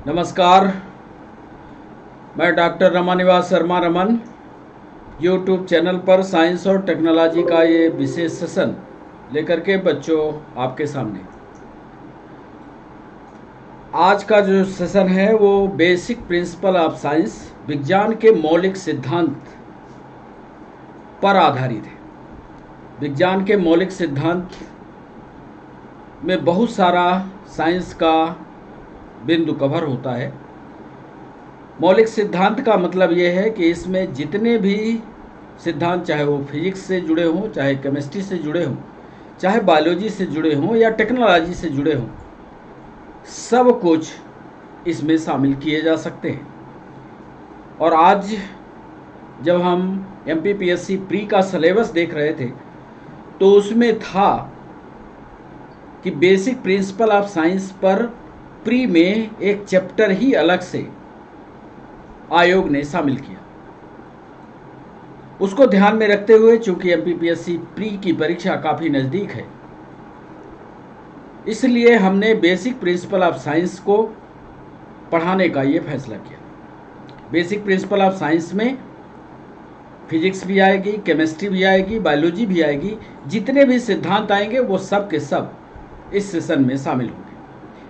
नमस्कार। मैं doctor Ramanivas Sharma Raman YouTube channel पर साइंस और टेक्नोलॉजी का ये विशेष सेशन लेकर के बच्चों आपके सामने। आज का जो सेशन है वो बेसिक प्रिंसिपल ऑफ साइंस, विज्ञान के मौलिक सिद्धांत पर आधारित है। विज्ञान के मौलिक सिद्धांत में बहुत सारा साइंस का बिंदु कवर होता है। मौलिक सिद्धांत का मतलब ये है कि इसमें जितने भी सिद्धांत, चाहे वो फिजिक्स से जुड़े हों, चाहे केमिस्ट्री से जुड़े हों, चाहे बायोलॉजी से जुड़े हों या टेक्नोलॉजी से जुड़े हों, सब कुछ इसमें शामिल किए जा सकते हैं। और आज जब हम MPPSC प्री का सिलेबस देख रहे थे तो उसमें था कि बेसिक प्रिंसिपल ऑफ साइंस पर प्री में एक चैप्टर ही अलग से आयोग ने शामिल किया। उसको ध्यान में रखते हुए, चूंकि MPPSC प्री की परीक्षा काफ़ी नज़दीक है, इसलिए हमने बेसिक प्रिंसिपल ऑफ साइंस को पढ़ाने का ये फैसला किया। बेसिक प्रिंसिपल ऑफ साइंस में फिजिक्स भी आएगी, केमिस्ट्री भी आएगी, बायोलॉजी भी आएगी। जितने भी सिद्धांत आएंगे वो सब के सब इस सेशन में शामिल होंगे।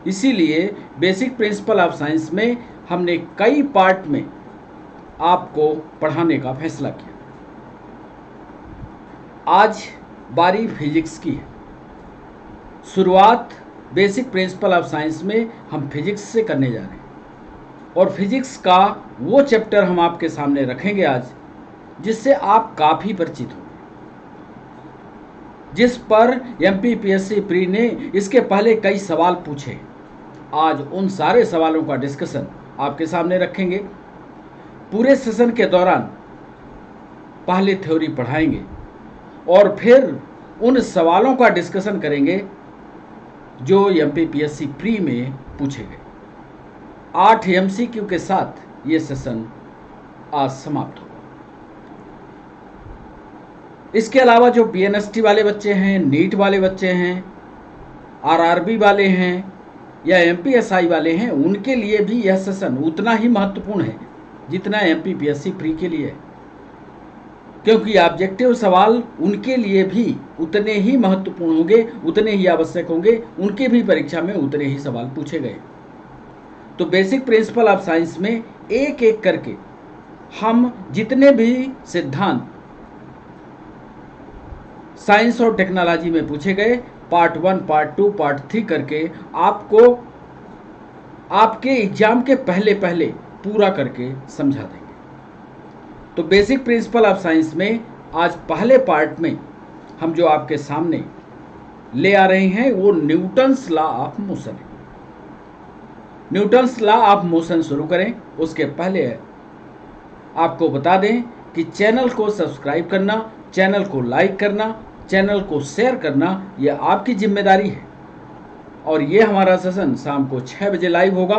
इसीलिए बेसिक प्रिंसिपल ऑफ साइंस में हमने कई पार्ट में आपको पढ़ाने का फैसला किया। आज बारी फिजिक्स की है। शुरुआत बेसिक प्रिंसिपल ऑफ साइंस में हम फिजिक्स से करने जा रहे हैं और फिजिक्स का वो चैप्टर हम आपके सामने रखेंगे आज जिससे आप काफ़ी परिचित होंगे, जिस पर MPPSC प्री ने इसके पहले कई सवाल पूछे। आज उन सारे सवालों का डिस्कशन आपके सामने रखेंगे। पूरे सेशन के दौरान पहले थ्योरी पढ़ाएंगे और फिर उन सवालों का डिस्कशन करेंगे जो MPPSC प्री में पूछे गए। 8 MCQ के साथ ये सेशन आज समाप्त होगा। इसके अलावा जो PNST वाले बच्चे हैं, नीट वाले बच्चे हैं, RRB वाले हैं या MPSI वाले हैं, उनके लिए भी यह सेशन उतना ही महत्वपूर्ण है जितना MPPSC प्री के लिए है, क्योंकि ऑब्जेक्टिव सवाल उनके लिए भी उतने ही महत्वपूर्ण होंगे, उतने ही आवश्यक होंगे। उनके भी परीक्षा में उतने ही सवाल पूछे गए। तो बेसिक प्रिंसिपल ऑफ साइंस में एक एक करके हम जितने भी सिद्धांत साइंस और टेक्नोलॉजी में पूछे गए, पार्ट 1, पार्ट 2, पार्ट 3 करके आपको आपके एग्जाम के पहले पहले पूरा करके समझा देंगे। तो बेसिक प्रिंसिपल ऑफ साइंस में आज पहले पार्ट में हम जो आपके सामने ले आ रहे हैं वो न्यूटन्स लॉ ऑफ मोशन है। न्यूटन्स लॉ ऑफ मोशन शुरू करें उसके पहले आपको बता दें कि चैनल को सब्सक्राइब करना, चैनल को लाइक करना, चैनल को शेयर करना यह आपकी जिम्मेदारी है। और ये हमारा सेशन शाम को 6 बजे लाइव होगा।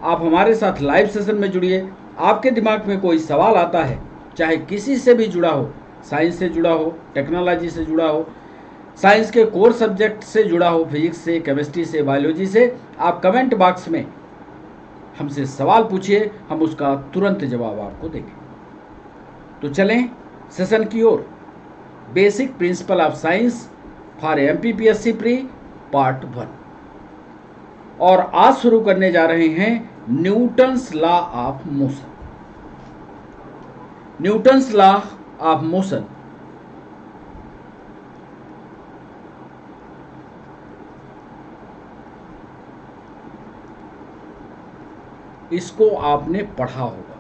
आप हमारे साथ लाइव सेशन में जुड़िए। आपके दिमाग में कोई सवाल आता है, चाहे किसी से भी जुड़ा हो, साइंस से जुड़ा हो, टेक्नोलॉजी से जुड़ा हो, साइंस के कोर सब्जेक्ट से जुड़ा हो, फिजिक्स से, केमिस्ट्री से, बायोलॉजी से, आप कमेंट बॉक्स में हमसे सवाल पूछिए, हम उसका तुरंत जवाब आपको देंगे। तो चलें सेशन की ओर। Basic principle of science for MPPSC pre part 1। और आज शुरू करने जा रहे हैं Newton's law of motion. Newton's law of motion इसको आपने पढ़ा होगा।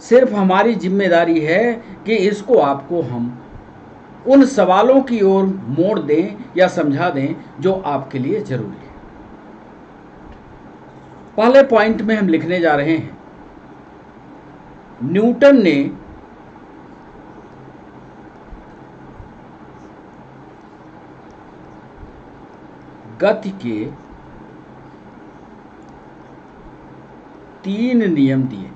सिर्फ हमारी जिम्मेदारी है कि इसको आपको हम उन सवालों की ओर मोड़ दें या समझा दें जो आपके लिए जरूरी है। पहले पॉइंट में हम लिखने जा रहे हैं, न्यूटन ने गति के 3 नियम दिए।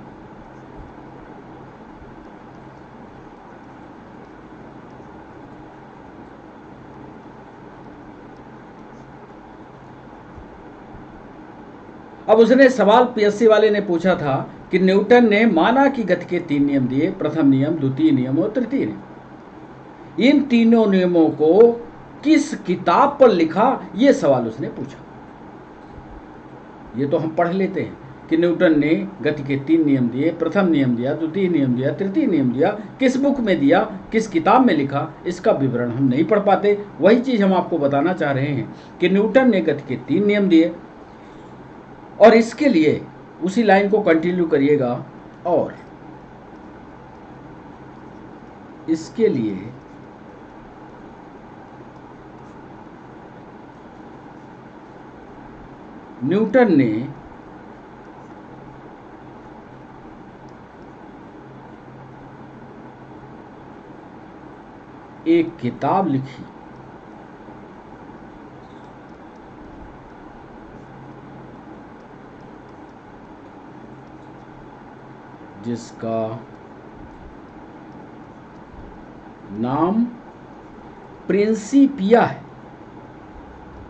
अब उसने सवाल पीएससी वाले ने पूछा था कि न्यूटन ने माना कि गति के 3 नियम दिए, प्रथम नियम, द्वितीय नियम और तृतीय नियम। इन तीनों नियमों को किस किताब पर लिखा, ये सवाल उसने पूछा। ये तो हम पढ़ लेते हैं कि न्यूटन ने गति के 3 नियम दिए, प्रथम नियम दिया, द्वितीय नियम दिया, तृतीय नियम दिया। किस बुक में दिया, किस किताब में लिखा, इसका विवरण हम नहीं पढ़ पाते। वही चीज़ हम आपको बताना चाह रहे हैं कि न्यूटन ने गति के 3 नियम दिए, और इसके लिए उसी लाइन को कंटिन्यू करिएगा। और इसके लिए न्यूटन ने एक किताब लिखी जिसका नाम प्रिंसिपिया है।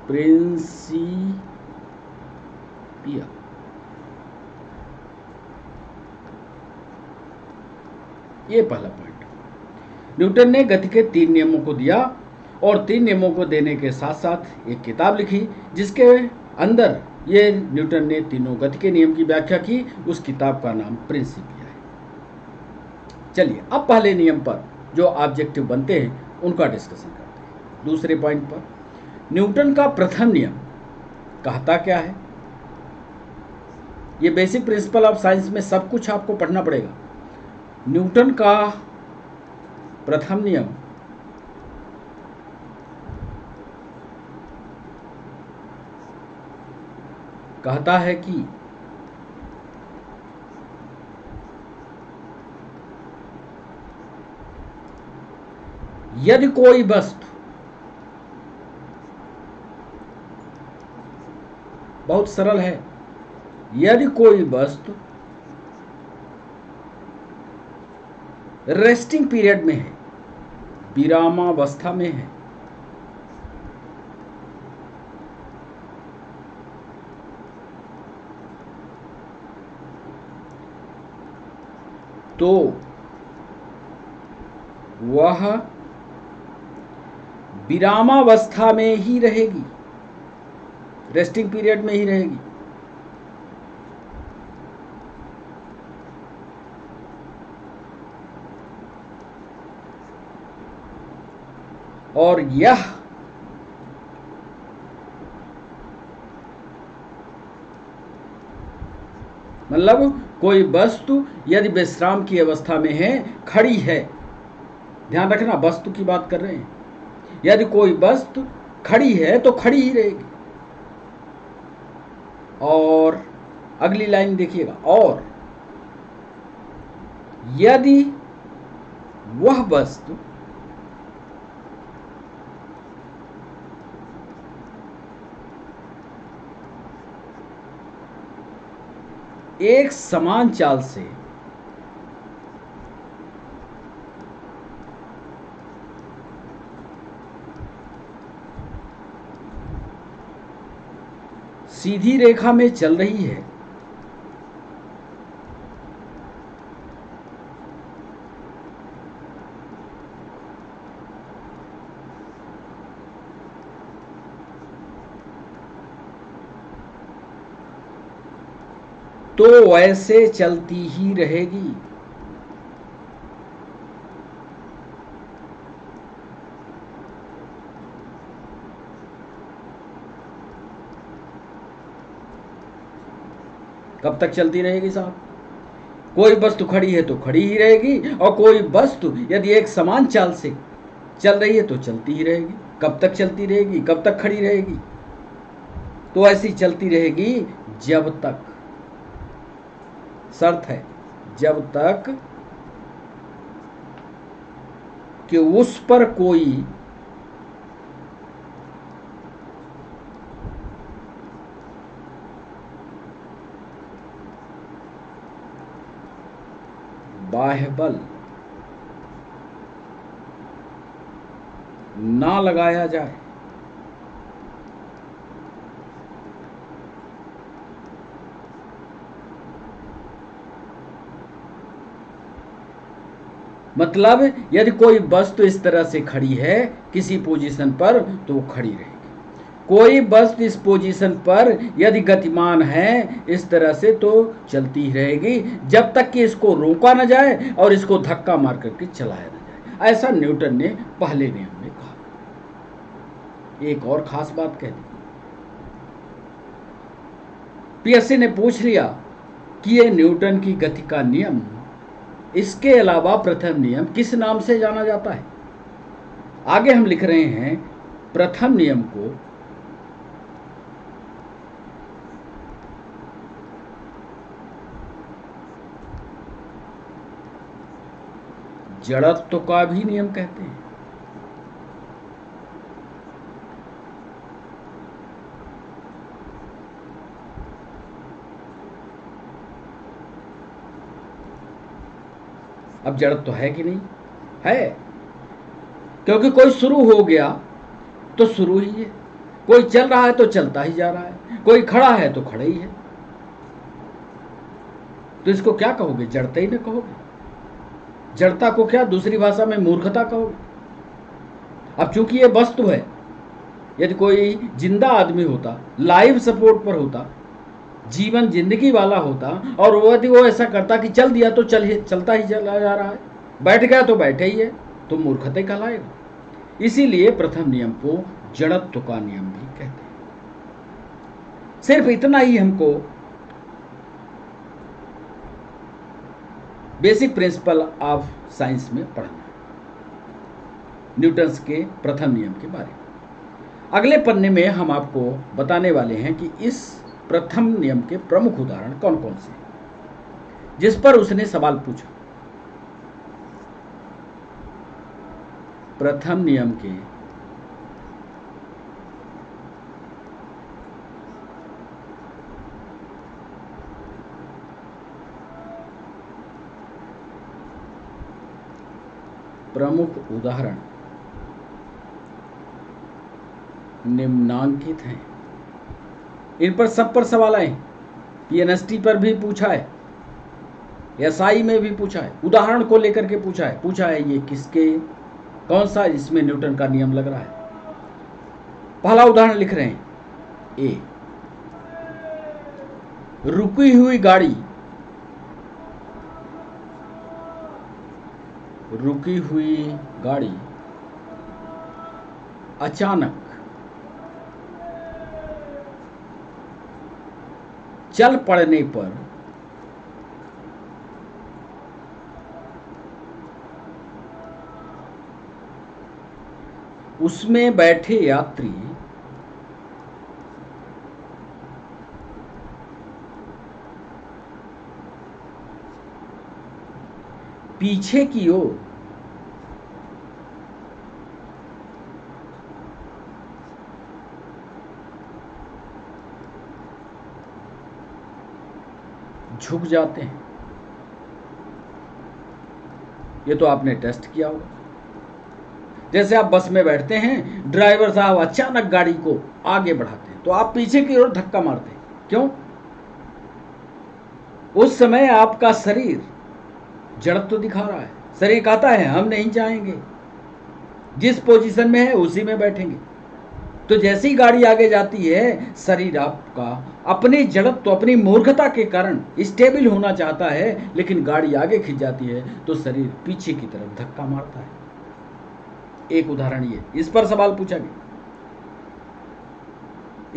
प्रिंसिपिया। ये पहला पॉइंट। न्यूटन ने गति के 3 नियमों को दिया, और 3 नियमों को देने के साथ साथ एक किताब लिखी जिसके अंदर ये न्यूटन ने तीनों गति के नियम की व्याख्या की। उस किताब का नाम प्रिंसिपिया है। चलिए अब पहले नियम पर जो ऑब्जेक्टिव बनते हैं उनका डिस्कशन करते हैं। दूसरे पॉइंट पर, न्यूटन का प्रथम नियम कहता क्या है? ये बेसिक प्रिंसिपल ऑफ साइंस में सब कुछ आपको पढ़ना पड़ेगा। न्यूटन का प्रथम नियम कहता है कि यदि कोई वस्तु, बहुत सरल है, यदि कोई वस्तु रेस्टिंग पीरियड में है, विरामावस्था में है, तो वह विरामावस्था में ही रहेगी, रेस्टिंग पीरियड में ही रहेगी। और यह मतलब कोई वस्तु यदि विश्राम की अवस्था में है, खड़ी है, ध्यान रखना वस्तु की बात कर रहे हैं, यदि कोई वस्तु खड़ी है तो खड़ी ही रहेगी। और अगली लाइन देखिएगा, और यदि वह वस्तु एक समान चाल से सीधी रेखा में चल रही है, तो वैसे चलती ही रहेगी। कब तक चलती रहेगी साहब? कोई वस्तु खड़ी है तो खड़ी ही रहेगी, और कोई वस्तु यदि एक समान चाल से चल रही है तो चलती ही रहेगी। कब तक चलती रहेगी, कब तक खड़ी रहेगी? तो ऐसी चलती रहेगी जब तक, शर्त है, जब तक कि उस पर कोई बाह्य बल ना लगाया जाए। मतलब यदि कोई वस्तु इस तरह से खड़ी है किसी पोजीशन पर तो वो खड़ी रहेगी। कोई वस्तु इस पोजीशन पर यदि गतिमान है इस तरह से तो चलती ही रहेगी जब तक कि इसको रोका न जाए और इसको धक्का मार करके चलाया न जाए। ऐसा न्यूटन ने पहले नियम में कहा। एक और खास बात कह दी, पीएससी ने पूछ लिया कि ये न्यूटन की गति का नियम, इसके अलावा प्रथम नियम किस नाम से जाना जाता है। आगे हम लिख रहे हैं प्रथम नियम को जड़त्व का भी नियम कहते हैं। अब जड़त्व है कि नहीं है, क्योंकि कोई शुरू हो गया तो शुरू ही है, कोई चल रहा है तो चलता ही जा रहा है, कोई खड़ा है तो खड़ा ही है। तो इसको क्या कहोगे? जड़ता ही ना कहोगे। जड़ता को क्या दूसरी भाषा में मूर्खता कहोगे। अब चूंकि ये वस्तु है, यदि कोई जिंदा आदमी होता, लाइव सपोर्ट पर होता, जीवन जिंदगी वाला होता और यदि वो ऐसा करता कि चल दिया तो चलता ही चला जा रहा है, बैठ गया तो बैठे ही है, तो मूर्खता कहलाएगा। इसीलिए प्रथम नियम को जड़त्व का नियम भी कहते हैं। सिर्फ इतना ही हमको बेसिक प्रिंसिपल ऑफ साइंस में पढ़ना है, न्यूटन्स के प्रथम नियम के बारे में। अगले पन्ने में हम आपको बताने वाले हैं कि इस प्रथम नियम के प्रमुख उदाहरण कौन कौन से हैं जिस पर उसने सवाल पूछा। प्रथम नियम के प्रमुख उदाहरण निम्नांकित हैं। इन पर सब पर सवाल आए, पीएनएसटी पर भी पूछा है, एसआई में भी पूछा है, उदाहरण को लेकर के पूछा है ये किसके, कौन सा इसमें न्यूटन का नियम लग रहा है। पहला उदाहरण लिख रहे हैं, ए, रुकी हुई गाड़ी अचानक चल पड़ने पर उसमें बैठे यात्री पीछे की ओर झुक जाते हैं। ये तो आपने टेस्ट किया होगा। जैसे आप बस में बैठते हैं, ड्राइवर साहब अचानक गाड़ी को आगे बढ़ाते हैं तो आप पीछे की ओर धक्का मारते हैं। क्यों? उस समय आपका शरीर जड़त्व तो दिखा रहा है, शरीर कहता है हम नहीं चाहेंगे, जिस पोजीशन में है उसी में बैठेंगे। तो जैसी गाड़ी आगे जाती है, शरीर आपका अपनी जड़त्व, अपनी मूर्खता के कारण स्टेबल होना चाहता है, लेकिन गाड़ी आगे खिंच जाती है तो शरीर पीछे की तरफ धक्का मारता है। एक उदाहरण ये, इस पर सवाल पूछा गया।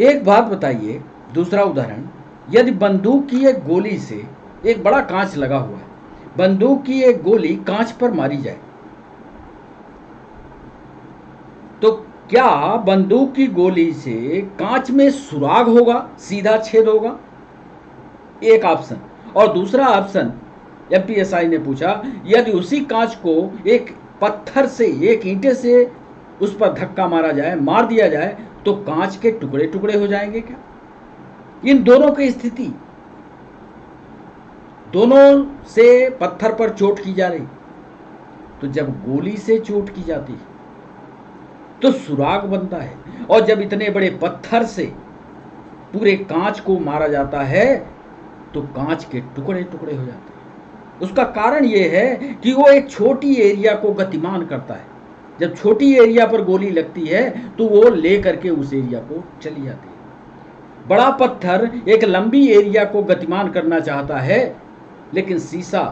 एक बात बताइए, दूसरा उदाहरण, यदि बंदूक की एक गोली से, एक बड़ा कांच लगा हुआ है, बंदूक की एक गोली कांच पर मारी जाए तो क्या बंदूक की गोली से कांच में सुराग होगा, सीधा छेद होगा? एक ऑप्शन। और दूसरा ऑप्शन एमपीएसआई ने पूछा, यदि उसी कांच को एक पत्थर से, एक ईंटे से उस पर धक्का मार दिया जाए तो कांच के टुकड़े टुकड़े हो जाएंगे क्या? इन दोनों की स्थिति, दोनों से पत्थर पर चोट की जा रही, तो जब गोली से चोट की जाती है तो सुराग बनता है, और जब इतने बड़े पत्थर से पूरे कांच को मारा जाता है तो कांच के टुकड़े टुकड़े हो जाते हैं। उसका कारण ये है कि वो एक छोटी एरिया को गतिमान करता है। जब छोटी एरिया पर गोली लगती है तो वो ले करके उस एरिया को चली जाती है। बड़ा पत्थर एक लंबी एरिया को गतिमान करना चाहता है, लेकिन शीशा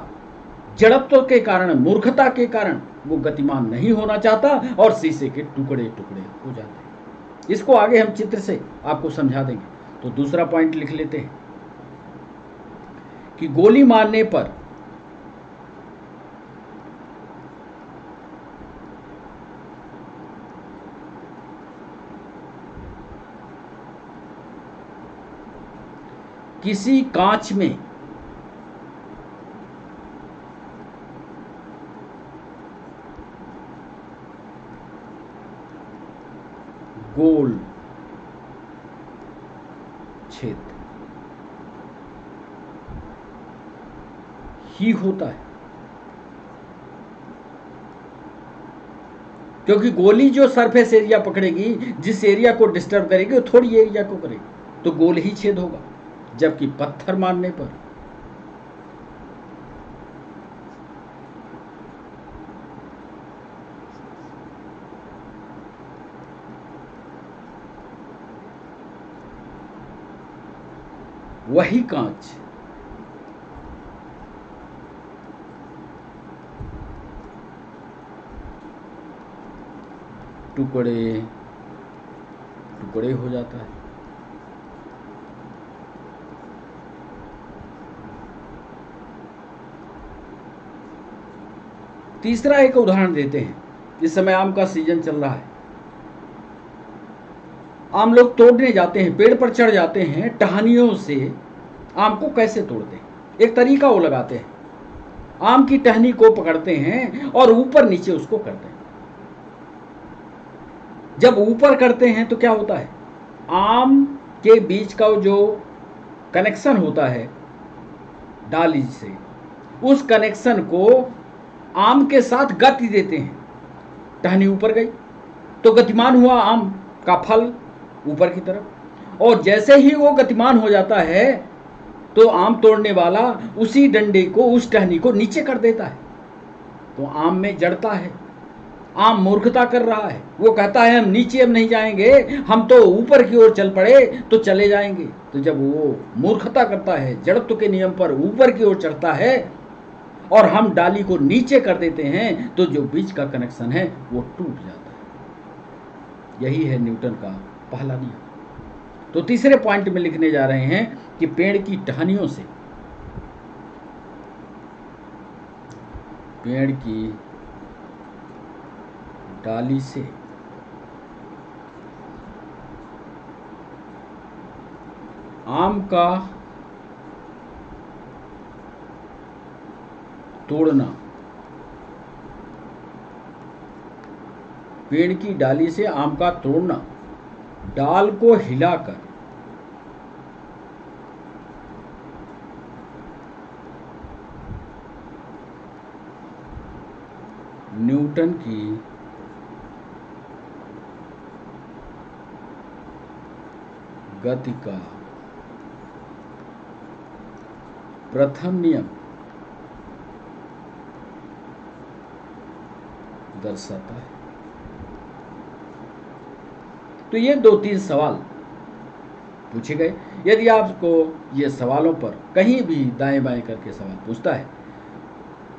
जड़त्व के कारण, मूर्खता के कारण वो गतिमान नहीं होना चाहता और शीशे के टुकड़े टुकड़े हो जाते हैं। इसको आगे हम चित्र से आपको समझा देंगे। तो दूसरा पॉइंट लिख लेते हैं कि गोली मारने पर किसी कांच में गोल छेद ही होता है, क्योंकि गोली जो सरफेस एरिया पकड़ेगी, जिस एरिया को डिस्टर्ब करेगी वो थोड़ी एरिया को करेगी, तो गोल ही छेद होगा। जबकि पत्थर मारने पर वही कांच टुकड़े टुकड़े हो जाता है। तीसरा एक उदाहरण देते हैं। इस समय आम का सीजन चल रहा है। आम लोग तोड़ने जाते हैं, पेड़ पर चढ़ जाते हैं, टहनियों से आम को कैसे तोड़ते हैं? एक तरीका वो लगाते हैं, आम की टहनी को पकड़ते हैं और ऊपर नीचे उसको करते हैं। जब ऊपर करते हैं तो क्या होता है, आम के बीच का जो कनेक्शन होता है डाली से, उस कनेक्शन को आम के साथ गति देते हैं। टहनी ऊपर गई तो गतिमान हुआ आम का फल ऊपर की तरफ, और जैसे ही वो गतिमान हो जाता है तो आम तोड़ने वाला उसी डंडे को, उस टहनी को नीचे कर देता है। तो आम में जड़ता है, आम मूर्खता कर रहा है। वो कहता है हम नीचे अब नहीं जाएंगे, हम तो ऊपर की ओर चल पड़े तो चले जाएंगे। तो जब वो मूर्खता करता है, जड़त्व के नियम पर ऊपर की ओर चढ़ता है और हम डाली को नीचे कर देते हैं, तो जो बीच का कनेक्शन है वो टूट जाता है। यही है न्यूटन का पहला नियम। तो तीसरे पॉइंट में लिखने जा रहे हैं कि पेड़ की टहनियों से, पेड़ की डाली से आम का तोड़ना, पेड़ की डाली से आम का तोड़ना, डाल को हिलाकर न्यूटन की गति का प्रथम नियम दर्शाता है। तो ये 2-3 सवाल पूछे गए। यदि आपको ये सवालों पर कहीं भी दाएं बाएं करके सवाल पूछता है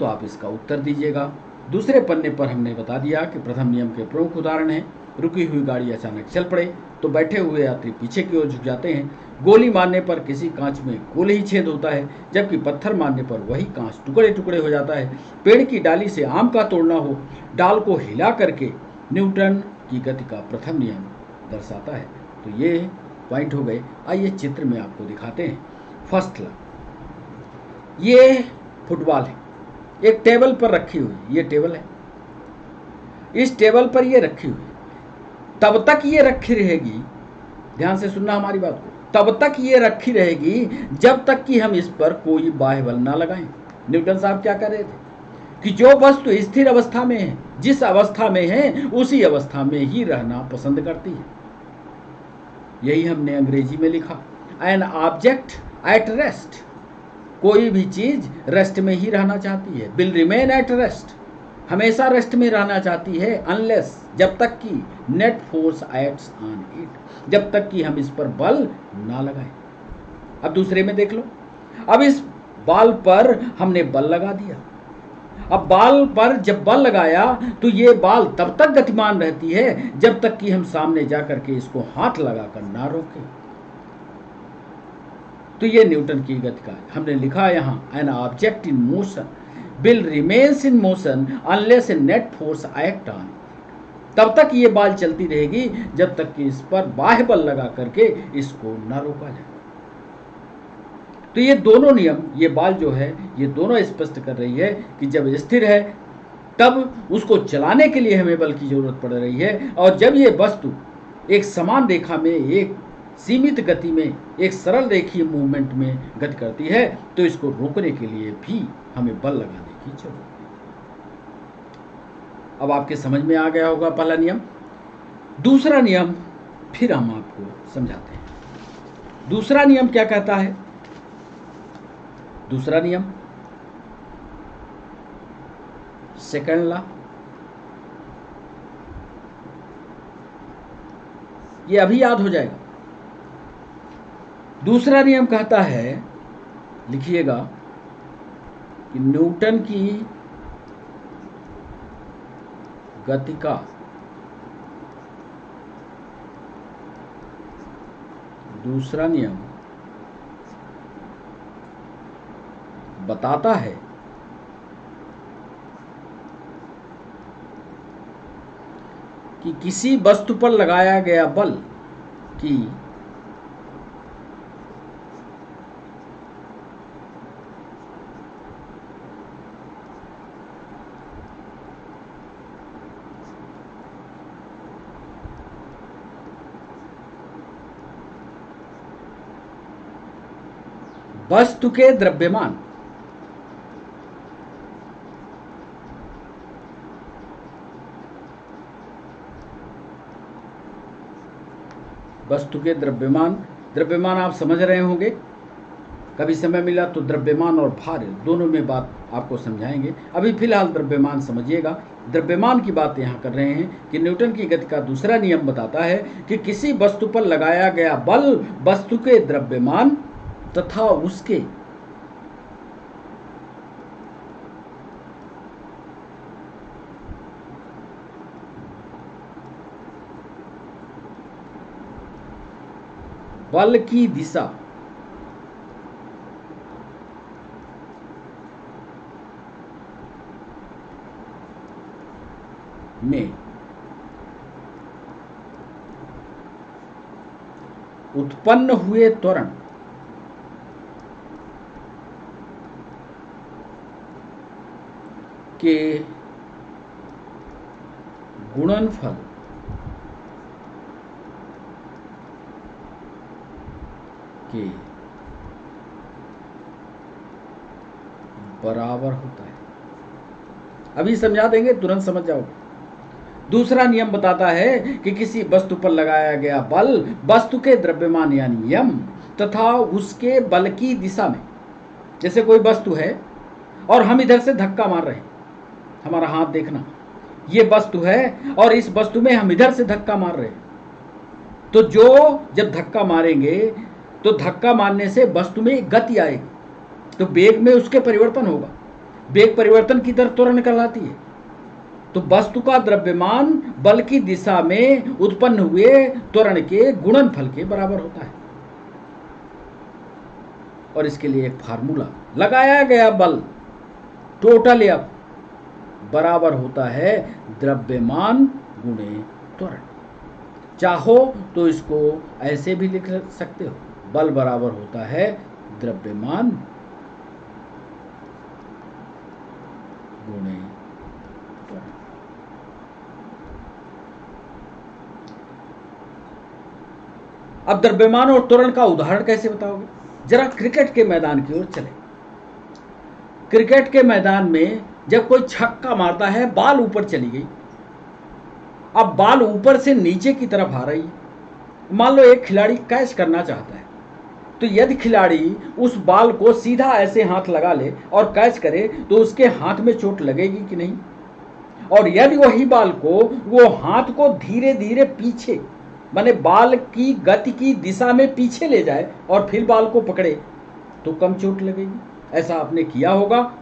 तो आप इसका उत्तर दीजिएगा। दूसरे पन्ने पर हमने बता दिया कि प्रथम नियम के प्रमुख उदाहरण हैं। रुकी हुई गाड़ी अचानक चल पड़े तो बैठे हुए यात्री पीछे की ओर झुक जाते हैं। गोली मारने पर किसी कांच में गोल ही छेद होता है, जबकि पत्थर मारने पर वही कांच टुकड़े टुकड़े हो जाता है। पेड़ की डाली से आम का तोड़ना हो, डाल को हिला करके न्यूटन की गति का प्रथम नियम दर्शाता है। तो ये पॉइंट हो गए। आइए चित्र में आपको दिखाते हैं। फर्स्ट ला, ये फुटबॉल है, एक टेबल पर रखी हुई, ये टेबल है, इस टेबल पर ये रखी हुई, तब तक ये रखी रहेगी, ध्यान से सुनना हमारी बात को, तब तक ये रखी रहेगी जब तक कि हम इस पर कोई बाह्य बल ना लगाएं। न्यूटन साहब क्या कर रहे थे कि जो वस्तु स्थिर अवस्था में है, जिस अवस्था में है उसी अवस्था में ही रहना पसंद करती है। यही हमने अंग्रेजी में लिखा, एन ऑब्जेक्ट एट रेस्ट कोई भी चीज रेस्ट में ही रहना चाहती है, विल रिमेन एट रेस्ट, हमेशा रेस्ट में रहना चाहती है, अनलेस, जब तक कि net force acts on it, जब तक कि हम इस पर बल ना लगाएं। अब दूसरे में देख लो, अब इस बॉल पर हमने बल लगा दिया। अब बॉल पर जब बल लगाया तो ये बॉल तब तक गतिमान रहती है जब तक कि हम सामने जाकर के इसको हाथ लगाकर ना रोकें। तो ये न्यूटन की गति का हमने लिखा यहां, an object in motion will remains in motion unless A net force act on. तब तक ये बॉल चलती रहेगी जब तक कि इस पर बाह्य बल लगा करके इसको ना रोका जाए। तो ये दोनों नियम, ये बॉल जो है, ये दोनों स्पष्ट कर रही है कि जब स्थिर है तब उसको चलाने के लिए हमें बल की जरूरत पड़ रही है, और जब ये वस्तु एक समान रेखा में, एक सीमित गति में, एक सरल रेखीय मूवमेंट में गति करती है तो इसको रोकने के लिए भी हमें बल लगाने की जरूरत है। अब आपके समझ में आ गया होगा पहला नियम। दूसरा नियम फिर हम आपको समझाते हैं। दूसरा नियम क्या कहता है? दूसरा नियम, सेकंड लॉ, ये अभी याद हो जाएगा। दूसरा नियम कहता है, लिखिएगा, कि न्यूटन की गति का दूसरा नियम बताता है कि किसी वस्तु पर लगाया गया बल की वस्तु के द्रव्यमान वस्तु के द्रव्यमान, द्रव्यमान आप समझ रहे होंगे, कभी समय मिला तो द्रव्यमान और भार दोनों में बात आपको समझाएंगे। अभी फिलहाल द्रव्यमान समझिएगा। द्रव्यमान की बात यहाँ कर रहे हैं कि न्यूटन की गति का दूसरा नियम बताता है कि किसी वस्तु पर लगाया गया बल वस्तु के द्रव्यमान तथा उसके बल की दिशा में उत्पन्न हुए त्वरण के गुणनफल के बराबर होता है। अभी समझा देंगे, तुरंत समझ जाओगे। दूसरा नियम बताता है कि किसी वस्तु पर लगाया गया बल वस्तु के द्रव्यमान यानी यम तथा उसके बल की दिशा में, जैसे कोई वस्तु है और हम इधर से धक्का मार रहे हैं, हमारा हाथ देखना, ये वस्तु है और इस वस्तु में हम इधर से धक्का मार रहे हैं, तो जब धक्का मारेंगे तो धक्का मारने से वस्तु में गति आएगी, तो वेग में उसके परिवर्तन होगा। वेग परिवर्तन की दर त्वरण कहलाती है। तो वस्तु का द्रव्यमान बल की दिशा में उत्पन्न हुए त्वरण के गुणनफल के बराबर होता है। और इसके लिए एक फार्मूला, लगाया गया बल टोटल एफ बराबर होता है द्रव्यमान गुणे त्वरण। चाहो तो इसको ऐसे भी लिख सकते हो, बल बराबर होता है द्रव्यमान गुणे त्वरण। अब द्रव्यमान और त्वरण का उदाहरण कैसे बताओगे? जरा क्रिकेट के मैदान की ओर चले। क्रिकेट के मैदान में जब कोई छक्का मारता है, बॉल ऊपर चली गई, अब बॉल ऊपर से नीचे की तरफ आ रही है। मान लो एक खिलाड़ी कैच करना चाहता है, तो यदि खिलाड़ी उस बॉल को सीधा ऐसे हाथ लगा ले और कैच करे तो उसके हाथ में चोट लगेगी कि नहीं? और यदि वही बॉल को वो हाथ को धीरे धीरे पीछे, माने बॉल की गति की दिशा में पीछे ले जाए और फिर बॉल को पकड़े तो कम चोट लगेगी। ऐसा आपने किया होगा,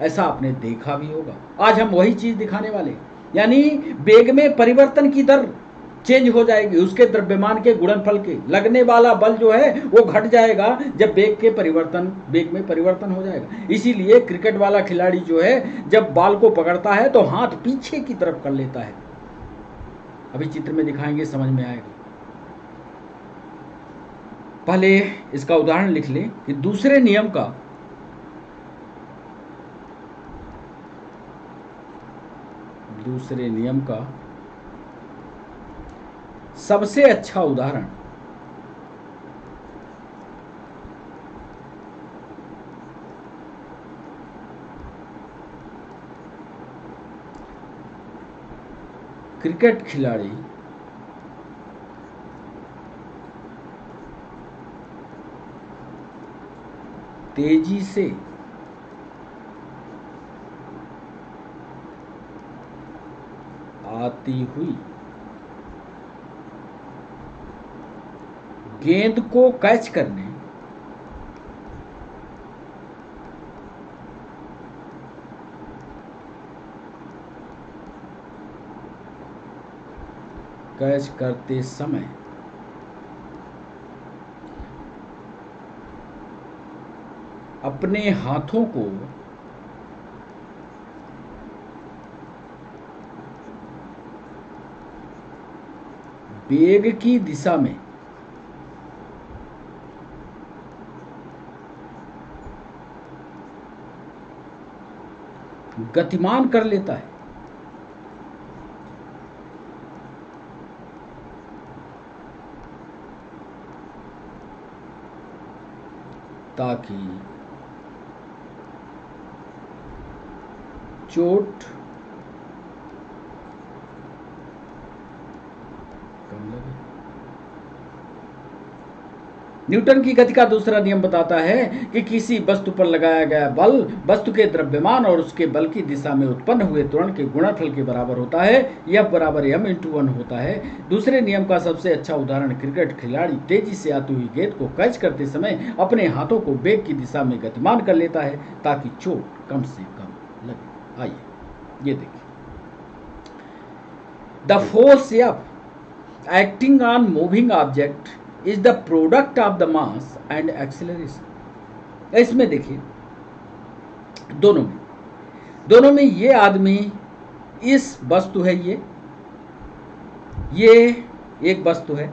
ऐसा आपने देखा भी होगा। आज हम वही चीज दिखाने वाले, यानी वेग में परिवर्तन की दर चेंज हो जाएगी, उसके द्रव्यमान के गुणनफल के लगने वाला बल जो है वो घट जाएगा जब वेग में परिवर्तन हो जाएगा। इसीलिए क्रिकेट वाला खिलाड़ी जो है जब बॉल को पकड़ता है तो हाथ पीछे की तरफ कर लेता है। अभी चित्र में दिखाएंगे, समझ में आएगा। पहले इसका उदाहरण लिख लें कि दूसरे नियम का सबसे अच्छा उदाहरण क्रिकेट खिलाड़ी तेजी से आती हुई गेंद को कैच करने कैच करते समय अपने हाथों को वेग की दिशा में गतिमान कर लेता है ताकि चोट कम लगे। न्यूटन की गति का दूसरा नियम बताता है कि किसी वस्तु पर लगाया गया बल वस्तु के द्रव्यमान और उसके बल की दिशा में उत्पन्न हुए त्वरण के गुणनफल के बराबर होता है। यह बराबर m/1 होता है। दूसरे नियम का सबसे अच्छा उदाहरण क्रिकेट खिलाड़ी तेजी से आती हुई गेंद को कैच करते समय अपने हाथों को वेग की दिशा में गतिमान कर लेता है ताकि चोट कम से कम लगे। आइए ये देखिए, the force F acting on moving object is the product of the mass and acceleration। इसमें देखिए दोनों में ये आदमी इस वस्तु है, ये एक वस्तु है,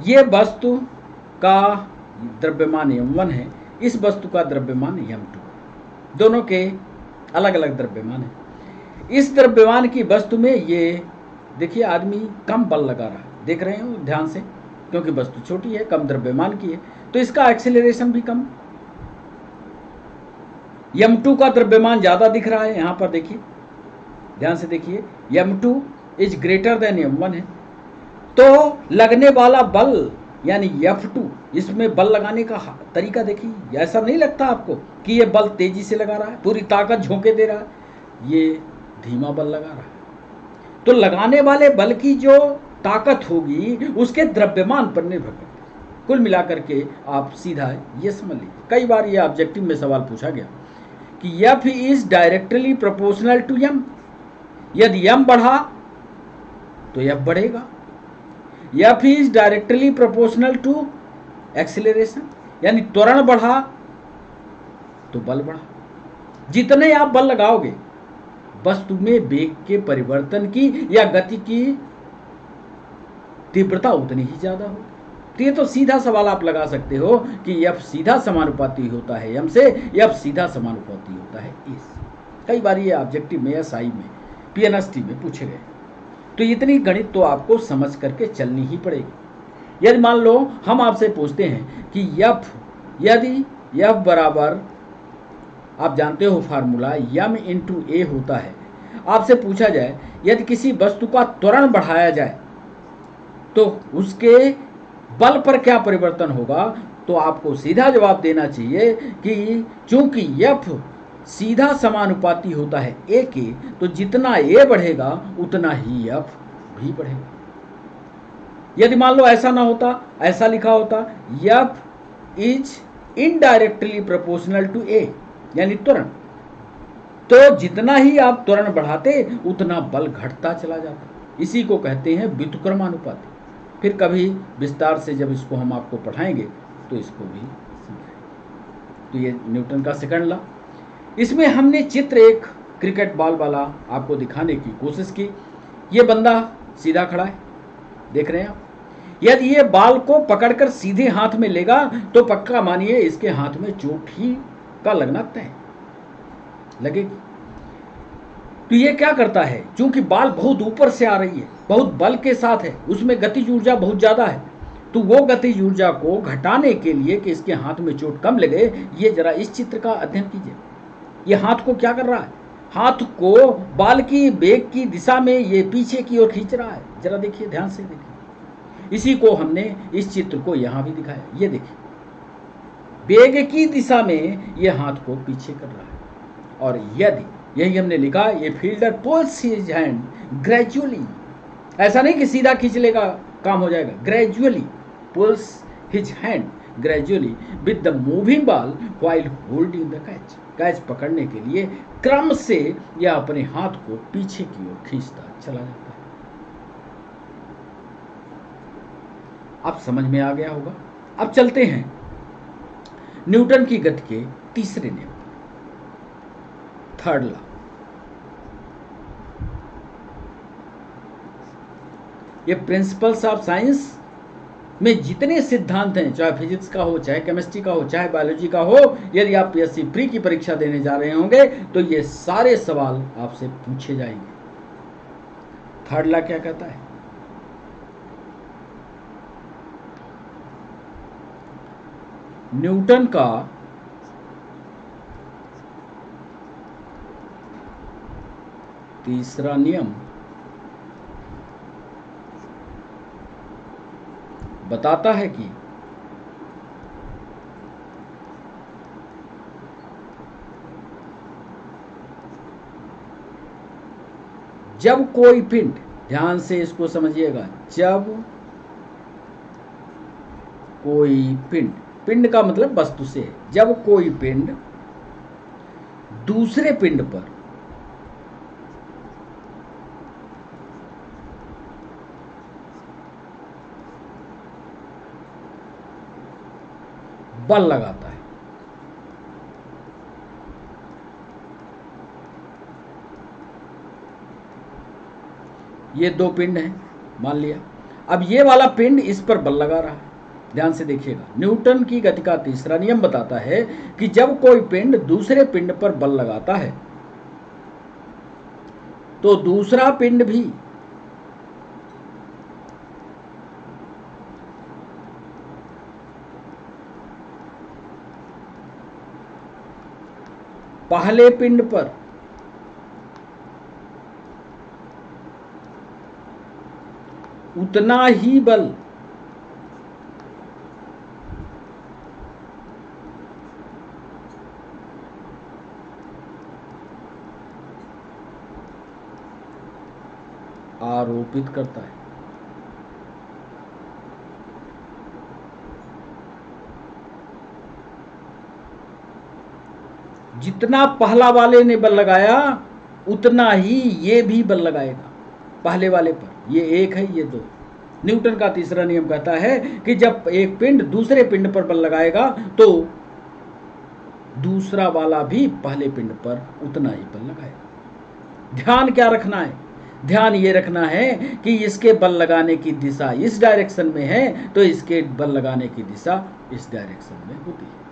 ये वस्तु का द्रव्यमान m1 है, इस वस्तु का द्रव्यमान m2। दोनों के अलग अलग द्रव्यमान है। इस द्रव्यमान की वस्तु में ये देखिए आदमी कम बल लगा रहा है, देख रहे हो ध्यान से, क्योंकि वस्तु छोटी है, कम द्रव्यमान की है, तो इसका एक्सेलरेशन भी कम। m2 का द्रव्यमान ज्यादा दिख रहा है, यहां पर देखिए ध्यान से देखिए, m2 is greater than m1 है, तो लगने वाला बल यानी F2, इसमें बल लगाने का तरीका देखिए, ऐसा नहीं लगता आपको कि ये बल तेजी से लगा रहा है, पूरी ताकत झोंके दे रहा है, ये धीमा बल लगा रहा है। तो लगाने वाले बल की जो ताकत होगी उसके द्रव्यमान पर निर्भर करता है। कुल मिलाकर के आप सीधा ये समझ लीजिए, कई बार ये ऑब्जेक्टिव में सवाल पूछा गया कि F is directly proportional to m। यदि m बढ़ा तो F बढ़ेगा। F is directly proportional to acceleration, यानी त्वरण बढ़ा तो बल बढ़ा। जितने आप बल लगाओगे वस्तु में वेग के परिवर्तन की या गति की तीव्रता उतनी ही ज्यादा हो। तो ये तो सीधा सवाल आप लगा सकते हो कि F सीधा समानुपाती होता है m से, F सीधा समानुपाती होता है a से। कई बार ये ऑब्जेक्टिव में, SI में, PNST में पूछे गए। तो इतनी गणित तो आपको समझ करके चलनी ही पड़ेगी। यदि मान लो हम आपसे पूछते हैं कि यदि F बराबर, आप जानते हो फार्मूला m/a होता है, आपसे पूछा जाए यदि किसी वस्तु का त्वरण बढ़ाया जाए तो उसके बल पर क्या परिवर्तन होगा, तो आपको सीधा जवाब देना चाहिए कि चूंकि F सीधा समानुपाती होता है A के, तो जितना A बढ़ेगा उतना ही F भी बढ़ेगा। यदि मान लो ऐसा ना होता, ऐसा लिखा होता F is indirectly proportional to A, यानी त्वरण, तो जितना ही आप त्वरण बढ़ाते उतना बल घटता चला जाता। इसी को कहते हैं व्युत्क्रमानुपाती। फिर कभी विस्तार से जब इसको हम आपको पढ़ाएंगे तो इसको भी सीखेंगे। तो ये न्यूटन का सेकंड लॉ। इसमें हमने चित्र एक क्रिकेट बॉल वाला आपको दिखाने की कोशिश की। ये बंदा सीधा खड़ा है, देख रहे हैं आप। यदि ये बॉल को पकड़कर सीधे हाथ में लेगा तो पक्का मानिए इसके हाथ में चोट ही का लगना तय लगेगी। तो ये क्या करता है, चूंकि बॉल बहुत ऊपर से आ रही है, बहुत बल के साथ है, उसमें गतिज ऊर्जा बहुत ज्यादा है, तो वो गतिज ऊर्जा को घटाने के लिए कि इसके हाथ में चोट कम लगे, ये जरा इस चित्र का अध्ययन कीजिए। ये हाथ को क्या कर रहा है, हाथ को बॉल की बेग की दिशा में ये पीछे की ओर खींच रहा है। जरा देखिए, ध्यान से देखिए। इसी को हमने इस चित्र को यहां भी दिखाया। ये देखिए, बेग की दिशा में ये हाथ को पीछे कर रहा है। और यदि यही हमने लिखा, ये fielder pulls his hand gradually, ऐसा नहीं कि सीधा खींच लेगा काम हो जाएगा, gradually pulls his hand gradually with the moving ball while holding the catch. Catch पकड़ने के लिए क्रम से यह अपने हाथ को पीछे की ओर खींचता चला जाता है। अब समझ में आ गया होगा। अब चलते हैं न्यूटन की गति के तीसरे नियम, थर्ड लॉ। ये प्रिंसिपल्स ऑफ साइंस में जितने सिद्धांत हैं, चाहे फिजिक्स का हो, चाहे केमिस्ट्री का हो, चाहे बायोलॉजी का हो, यदि आप पीएससी प्री की परीक्षा देने जा रहे होंगे तो ये सारे सवाल आपसे पूछे जाएंगे। थर्ड लॉ क्या कहता है, न्यूटन का तीसरा नियम बताता है कि जब कोई पिंड, ध्यान से इसको समझिएगा, जब कोई पिंड, पिंड का मतलब वस्तु से, जब कोई पिंड दूसरे पिंड पर बल लगाता है, ये दो पिंड हैं मान लिया। अब ये वाला पिंड इस पर बल लगा रहा है। ध्यान से देखिएगा, न्यूटन की गति का तीसरा नियम बताता है कि जब कोई पिंड दूसरे पिंड पर बल लगाता है तो दूसरा पिंड भी पहले पिंड पर उतना ही बल आरोपित करता है। जितना पहला वाले ने बल लगाया उतना ही ये भी बल लगाएगा पहले वाले पर। ये एक है, ये दो। न्यूटन का तीसरा नियम कहता है कि जब एक पिंड दूसरे पिंड पर बल लगाएगा तो दूसरा वाला भी पहले पिंड पर उतना ही बल लगाएगा। ध्यान क्या रखना है, ध्यान ये रखना है कि इसके बल लगाने की दिशा इस डायरेक्शन में है तो इसके बल लगाने की दिशा इस डायरेक्शन में होती है।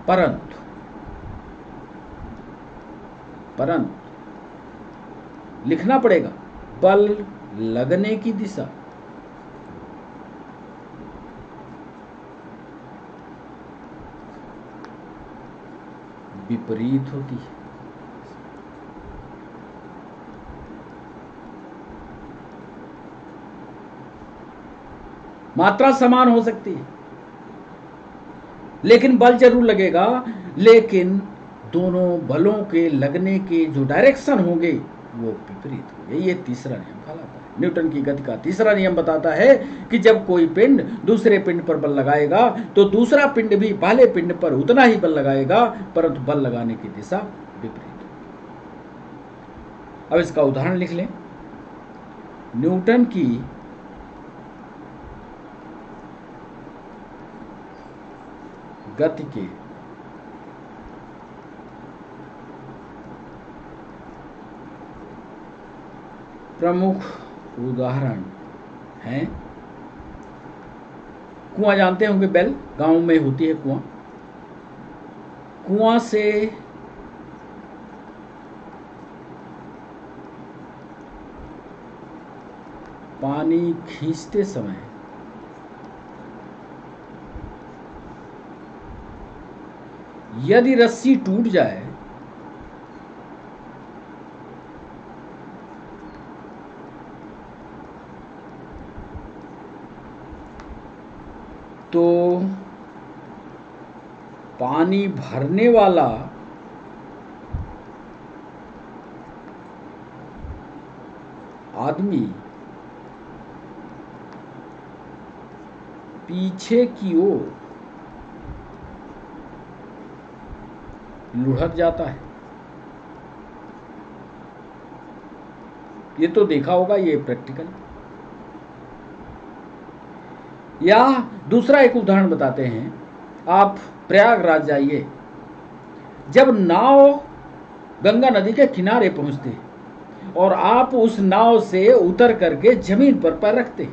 परंतु लिखना पड़ेगा, बल लगने की दिशा विपरीत होती है। मात्रा समान हो सकती है, लेकिन बल जरूर लगेगा, लेकिन दोनों बलों के लगने के जो डायरेक्शन होंगे वो विपरीत होंगे। ये तीसरा नियम कहलाता है। न्यूटन की गति का तीसरा नियम बताता है कि जब कोई पिंड दूसरे पिंड पर बल लगाएगा तो दूसरा पिंड भी पहले पिंड पर उतना ही बल लगाएगा, परंतु बल लगाने की दिशा विपरीत। अब इसका उदाहरण लिख लें। न्यूटन की गति के प्रमुख उदाहरण हैं, कुआं जानते होंगे, बेल, गांव में होती है कुआं। कुआं से पानी खींचते समय यदि रस्सी टूट जाए तो पानी भरने वाला आदमी पीछे की ओर लुढ़क जाता है। ये तो देखा होगा, ये प्रैक्टिकल। या दूसरा एक उदाहरण बताते हैं। आप प्रयागराज जाइए, जब नाव गंगा नदी के किनारे पहुंचते और आप उस नाव से उतर करके जमीन पर पैर रखते,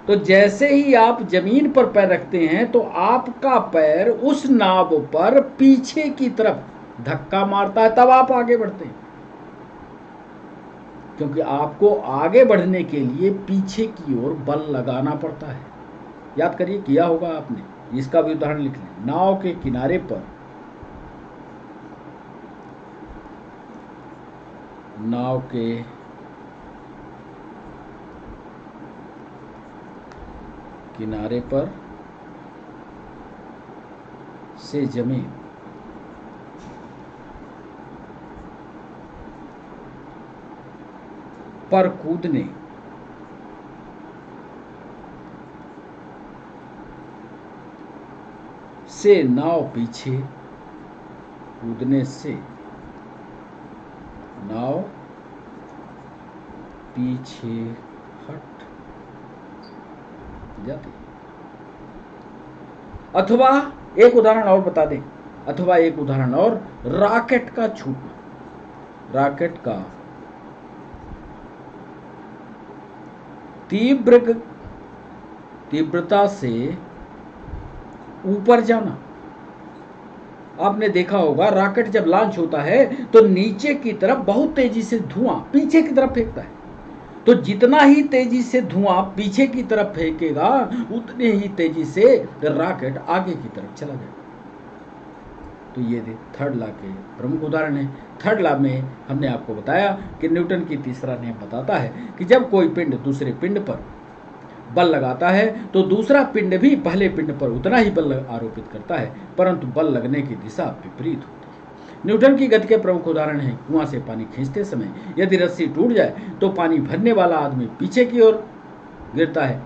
तो जैसे ही आप जमीन पर पैर रखते हैं तो आपका पैर उस नाव पर पीछे की तरफ धक्का मारता है, तब आप आगे बढ़ते हैं, क्योंकि आपको आगे बढ़ने के लिए पीछे की ओर बल लगाना पड़ता है। याद करिए, किया होगा आपने। इसका भी उदाहरण लिख लें। नाव के किनारे पर से जमीन पर कूदने से नाव पीछे, कूदने से नाव पीछे हट जाती। अथवा एक उदाहरण और बता दें, रॉकेट का छूटना। रॉकेट का तीव्रता से ऊपर जाना। आपने देखा होगा, रॉकेट जब लॉन्च होता है तो नीचे की तरफ बहुत तेजी से धुआं पीछे की तरफ फेंकता है। तो जितना ही तेजी से धुआं पीछे की तरफ फेंकेगा, उतने ही तेजी से रॉकेट आगे की तरफ चला जाएगा। तो ये थर्ड लॉ के प्रमुख उदाहरण है। थर्ड लॉ में हमने आपको बताया कि न्यूटन की तीसरा नियम बताता है कि जब कोई पिंड दूसरे पिंड पर बल लगाता है तो दूसरा पिंड भी पहले पिंड पर उतना ही बल आरोपित करता है, परंतु बल लगने की दिशा विपरीत होती है। न्यूटन की गति के प्रमुख उदाहरण हैं, कुआं से पानी खींचते समय यदि रस्सी टूट जाए तो पानी भरने वाला आदमी पीछे की ओर गिरता है,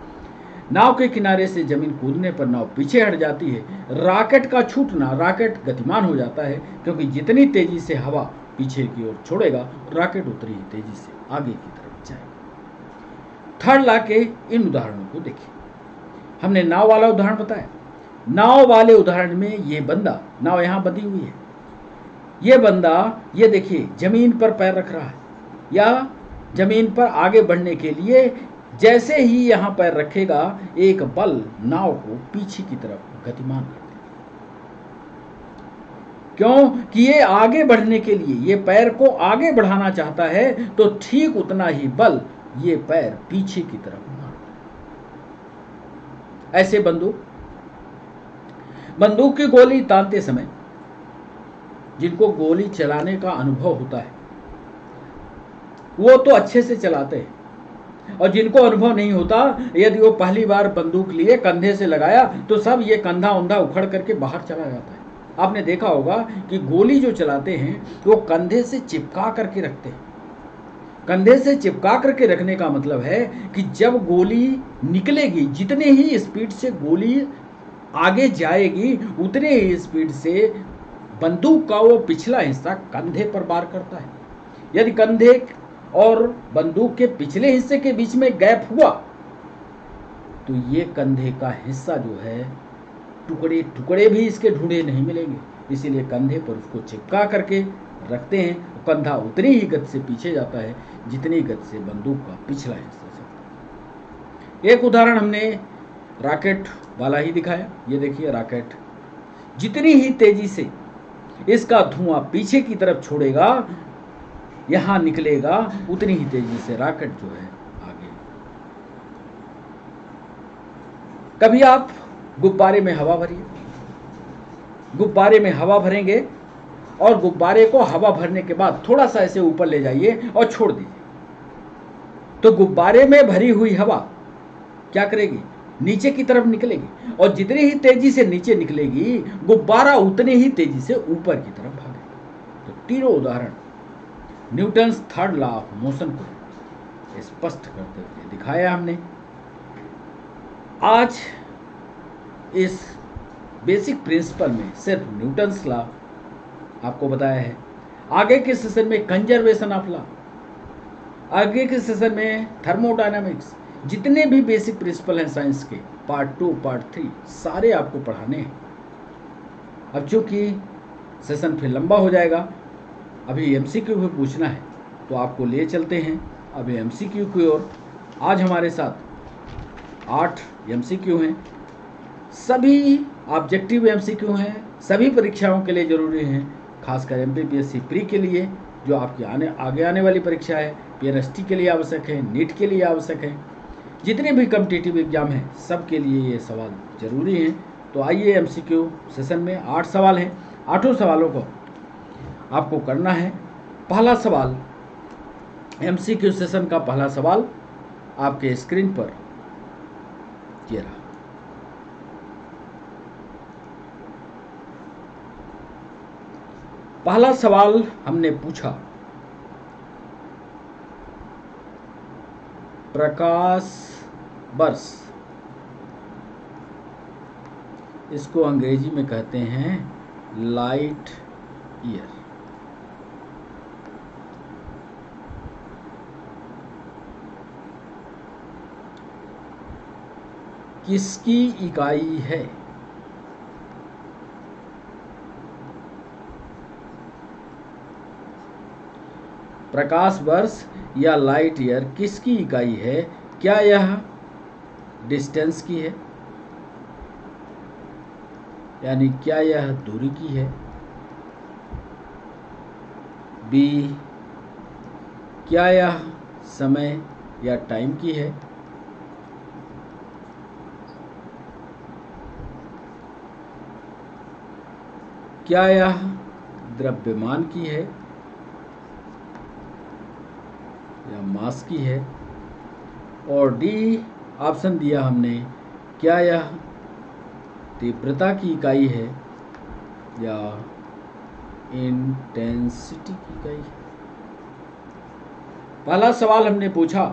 नाव के किनारे से जमीन कूदने पर नाव पीछे हट जाती है, रॉकेट का छूटना, रॉकेट गतिमान हो जाता है, क्योंकि जितनी तेजी से हवा पीछे की ओर छोड़ेगा, रॉकेट उतनी ही तेजी से आगे की तरफ जाएगा। थर्ड लॉ के इन उदाहरणों को देखिए। हमने नाव वाला उदाहरण बताया। नाव वाले उदाहरण में ये बंदा, नाव यहां बंधी हुई है, ये बंदा, ये देखिए, जमीन पर पैर रख रहा है, या जमीन पर आगे बढ़ने के लिए जैसे ही यहां पैर रखेगा, एक बल नाव को पीछे की तरफ गतिमान कर देगा। क्यों कि ये आगे बढ़ने के लिए, ये पैर को आगे बढ़ाना चाहता है, तो ठीक उतना ही बल ये पैर पीछे की तरफ मारता है। ऐसे बंदूक की गोली तानते समय जिनको गोली चलाने का अनुभव होता है, वो तो अच्छे से चलाते हैं, और जिनको अनुभव नहीं होता, यदि वो पहली बार बंदूक लिए कंधे से लगाया तो सब ये कंधा उंधा उखड़ करके बाहर चला जाता है। आपने देखा होगा कि गोली जो चलाते हैं वो कंधे से चिपका करके रखते हैं। कंधे से चिपका करके रखने का मतलब है कि जब गोली निकलेगी, जितने ही स्पीड से गोली आगे जाएगी उतने ही स्पीड से बंदूक का वो पिछला हिस्सा कंधे पर वार करता है। यदि कंधे और बंदूक के पिछले हिस्से के बीच में गैप हुआ तो ये कंधे का हिस्सा जो है टुकड़े टुकड़े भी इसके ढूंढे नहीं मिलेंगे। इसीलिए कंधे पर उसको चिपका करके रखते हैं। कंधा उतनी ही गति से पीछे जाता है जितनी गति से बंदूक का पिछला हिस्सा चलता है। एक उदाहरण हमने रॉकेट वाला ही दिखाया। ये देखिए रॉकेट जितनी ही तेजी से इसका धुआं पीछे की तरफ छोड़ेगा, यहां निकलेगा, उतनी ही तेजी से रॉकेट जो है आगे। कभी आप गुब्बारे में हवा भरिए, गुब्बारे में हवा भरेंगे और गुब्बारे को हवा भरने के बाद थोड़ा सा ऐसे ऊपर ले जाइए और छोड़ दीजिए, तो गुब्बारे में भरी हुई हवा क्या करेगी, नीचे की तरफ निकलेगी और जितनी ही तेजी से नीचे निकलेगी गुब्बारा उतने ही तेजी से ऊपर की तरफ भागेगा। तो तीनों उदाहरण Newton's third law of motion को स्पष्ट करते हुए दिखाया हमने। आज इस बेसिक प्रिंसिपल में सिर्फ न्यूटन्स लॉ आपको बताया है। आगे के सेशन में कंजर्वेशन ऑफ लॉ, आगे के सेशन में थर्मोडायनामिक्स, जितने भी बेसिक प्रिंसिपल हैं साइंस के, पार्ट 2 पार्ट 3 सारे आपको पढ़ाने हैं। अब चूंकि सेशन फिर लंबा हो जाएगा, अभी एमसीक्यू भी पूछना है तो आपको ले चलते हैं अभी एमसीक्यू की ओर। आज हमारे साथ 8 एमसीक्यू हैं, सभी ऑब्जेक्टिव एमसीक्यू हैं, सभी परीक्षाओं के लिए ज़रूरी हैं, खासकर एमपीपीएससी प्री के लिए जो आपकी आगे आने वाली परीक्षा है, पीएनएसटी के लिए आवश्यक है, नीट के लिए आवश्यक है, जितने भी कॉम्पिटिटिव एग्जाम हैं सब के लिए ये सवाल ज़रूरी हैं। तो आइए एमसीक्यू सेशन में 8 सवाल हैं, 8 सवालों को आपको करना है। पहला सवाल, एमसीक्यू सेशन का पहला सवाल आपके स्क्रीन पर ये रहा। पहला सवाल हमने पूछा, प्रकाश वर्ष, इसको अंग्रेजी में कहते हैं लाइट ईयर, किसकी इकाई है? प्रकाश वर्ष या लाइट ईयर किसकी इकाई है? क्या यह डिस्टेंस की है, यानी क्या यह दूरी की है? बी, क्या यह समय या टाइम की है? क्या यह द्रव्यमान की है या मास की है? और डी ऑप्शन दिया हमने, क्या यह तीव्रता की इकाई है या इंटेंसिटी की इकाई है? पहला सवाल हमने पूछा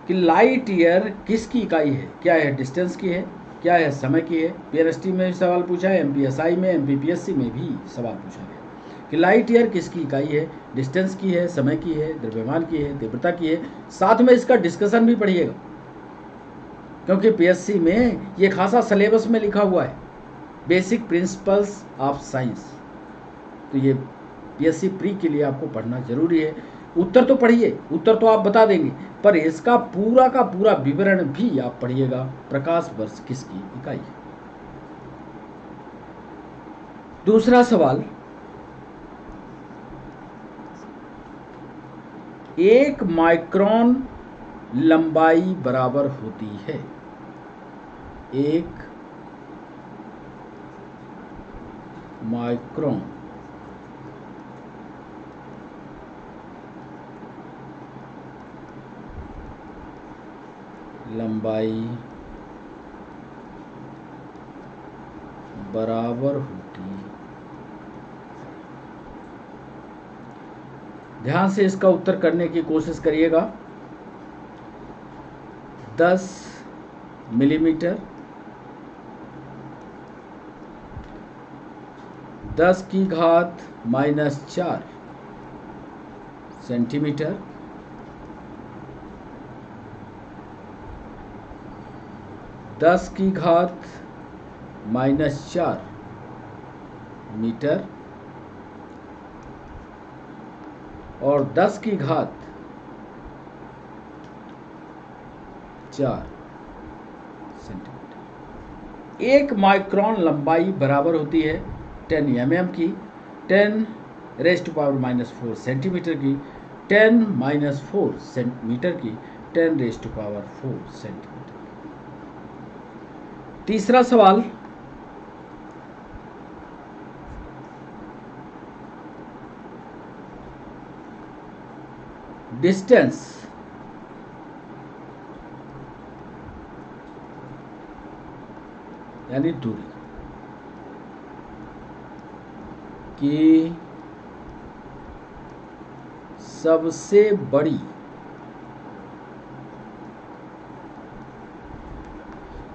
कि लाइट ईयर किसकी इकाई है, क्या यह डिस्टेंस की है, क्या यह समय की है। पीएनएसटी में भी सवाल पूछा है, एमपीएसआई में, एमपीपीएससी में भी सवाल पूछा गया कि लाइट ईयर किसकी इकाई है, डिस्टेंस की है, समय की है, द्रव्यमान की है, तीव्रता की है। साथ में इसका डिस्कशन भी पढ़िएगा क्योंकि पीएससी में ये खासा सिलेबस में लिखा हुआ है, बेसिक प्रिंसिपल्स ऑफ साइंस। तो ये पीएससी प्री के लिए आपको पढ़ना जरूरी है। उत्तर तो पढ़िए, उत्तर तो आप बता देंगे, पर इसका पूरा का पूरा विवरण भी आप पढ़िएगा, प्रकाश वर्ष किसकी इकाई है। दूसरा सवाल, 1 माइक्रोन लंबाई बराबर होती है, 1 माइक्रोन लंबाई बराबर होगी। ध्यान से इसका उत्तर करने की कोशिश करिएगा। 10 मिलीमीटर, 10 की घात -4 सेंटीमीटर, 10 की घात -4 मीटर और 10 की घात 4 सेंटीमीटर। 1 माइक्रोन लंबाई बराबर होती है 10 mm की, 10⁻⁻4 सेंटीमीटर की, 10⁻4 मीटर की, 10⁻4 सेंटीमीटर। तीसरा सवाल, डिस्टेंस यानी दूरी की सबसे बड़ी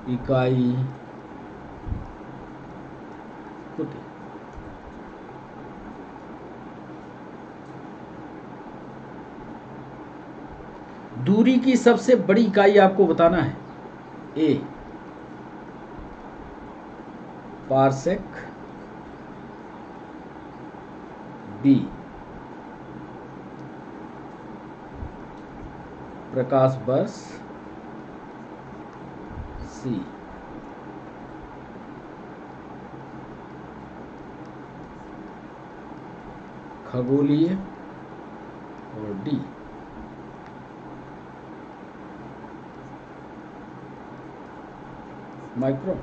इकाई होती है। दूरी की सबसे बड़ी इकाई आपको बताना है। ए पारसेक, बी प्रकाश वर्ष, सी खगोलीय और डी माइक्रोन।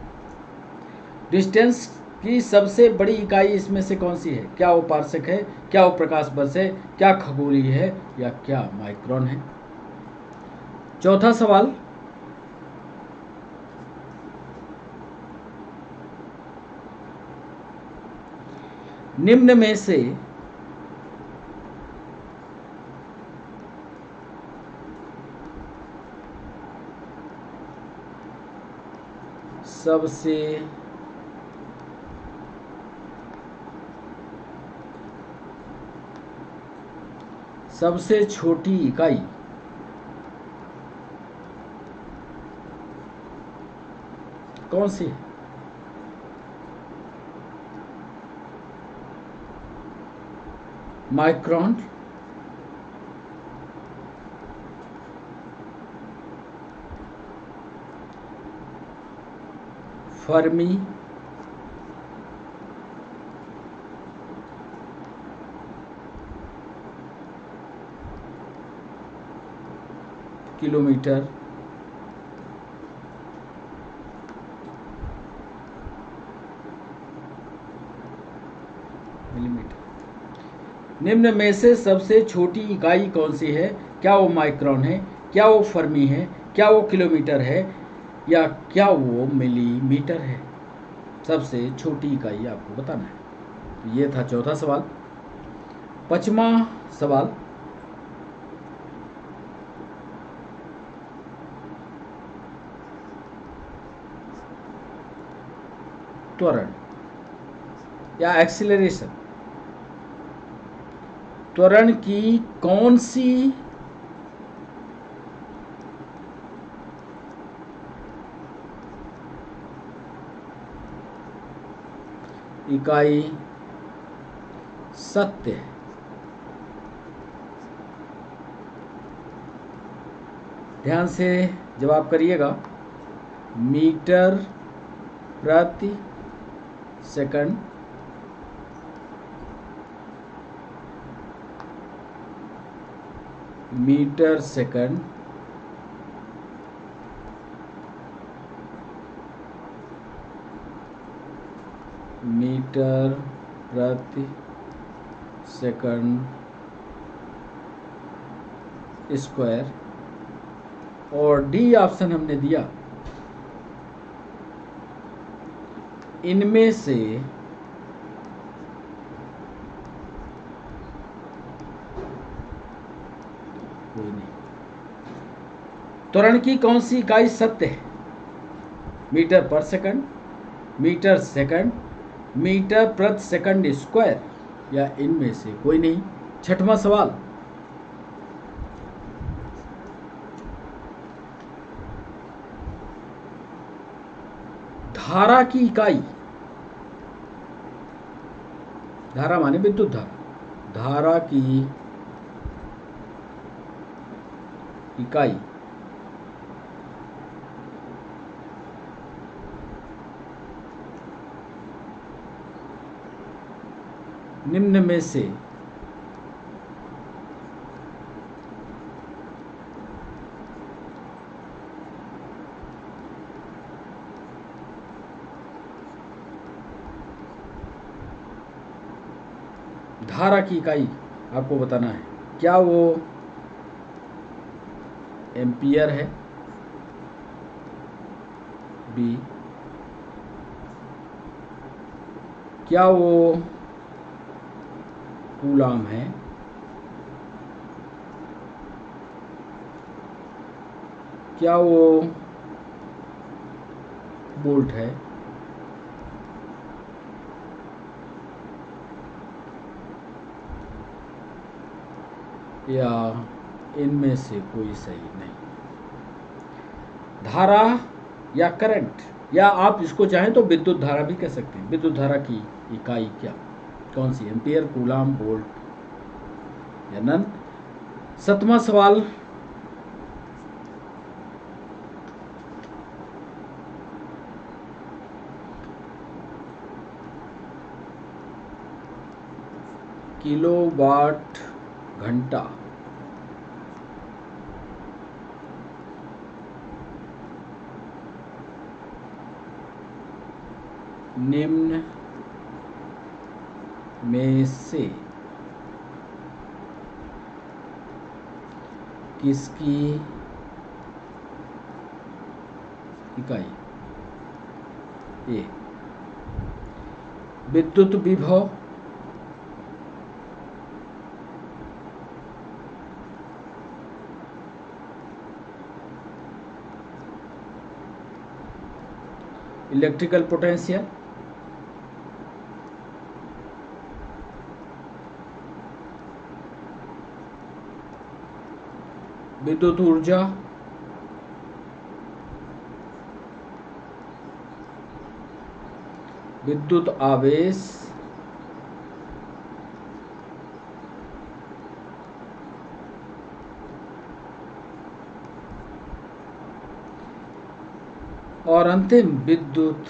डिस्टेंस की सबसे बड़ी इकाई इसमें से कौन सी है? क्या वो पारसेक है, क्या वो प्रकाश वर्ष है, क्या खगोलीय है, या क्या माइक्रोन है? चौथा सवाल, निम्न में से सबसे छोटी इकाई कौन सी है? Micron, Fermi, kilometre, millimetre. निम्न में से सबसे छोटी इकाई कौन सी है? क्या वो माइक्रोन है, क्या वो फर्मी है, क्या वो किलोमीटर है, या क्या वो मिलीमीटर है? सबसे छोटी इकाई आपको बताना है। तो ये था चौथा सवाल। पांचवा सवाल, त्वरण या एक्सीलरेशन। त्वरण की कौन सी इकाई सत्य है? ध्यान से जवाब करिएगा। मीटर प्रति सेकंड, मीटर सेकंड, मीटर प्रति सेकंड स्क्वायर, और डी ऑप्शन हमने दिया, इनमें से कोई नहीं। त्वरण की कौन सी इकाई सत्य है? मीटर पर सेकंड, मीटर सेकंड, मीटर प्रति सेकंड स्क्वायर, या इनमें से कोई नहीं। छठवां सवाल, धारा की इकाई, धारा माने विद्युत धारा, धारा की इकाई निम्न में से धारा की इकाई आपको बताना है। क्या वो एम्पियर है, बी, क्या वो कूलाम है, क्या वो वोल्ट है, या इनमें से कोई सही नहीं। धारा या करंट, या आप इसको चाहें तो विद्युत धारा भी कह सकते हैं। विद्युत धारा की इकाई क्या, कौन सी? एम्पियर, कूलाम, वोल्ट या नन। सातवां सवाल, किलोवाट घंटा निम्न में से किसकी इकाई? ए, विद्युत विभव, इलेक्ट्रिकल पोटेंशियल, विद्युत ऊर्जा, विद्युत आवेश, और अंतिम विद्युत